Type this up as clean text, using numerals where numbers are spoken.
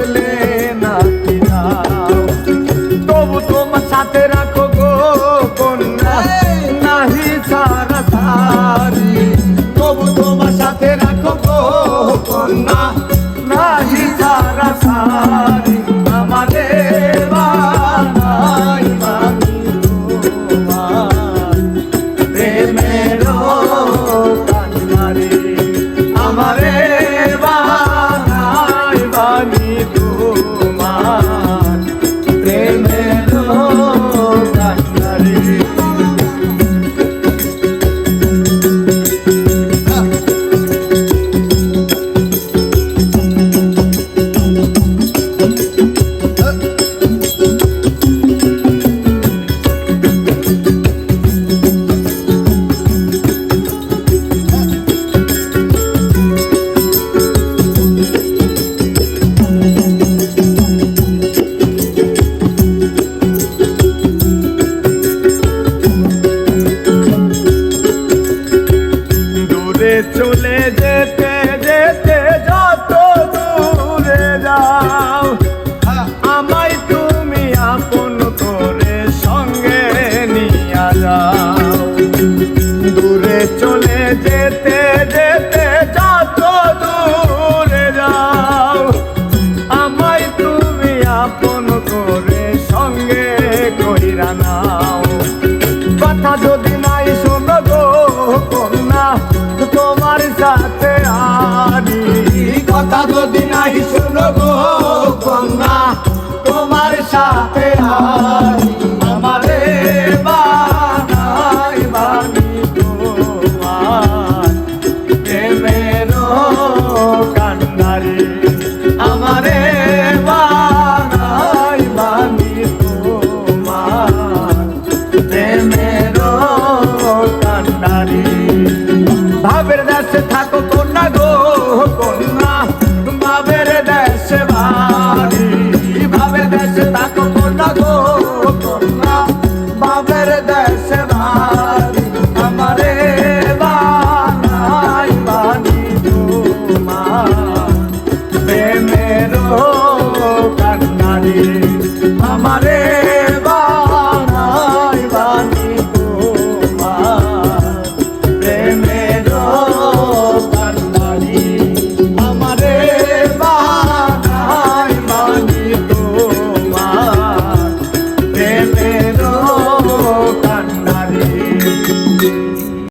থাকলে নাকি যাও, তবু তোমার সাথে রাখো গো কন্যা, নাহি সারা সারি। তবু তোমার সাথে রাখো গো কন্যা, নাহি সারা সারি। আমাদের বানাই বানি তোমার প্রেমের কান্নারে, আমারে বানাই বানি তোমার প্রেমের কান্নারে। চলে যেতে যেতে যত দূরে যাও, আমায় তুমি আপন করে সঙ্গে নিয়ে যাও। দূরে চলে যেতে যেতে যত দূরে যাও, আমায় তুমি আপন করে সঙ্গে কইরা নাও। কথা যদি নাই শোনো গো কন্যা, তোমার সাথে আনি। কথা যদি নাই শোনো গো কন্যা, তোমার সাথে আনি।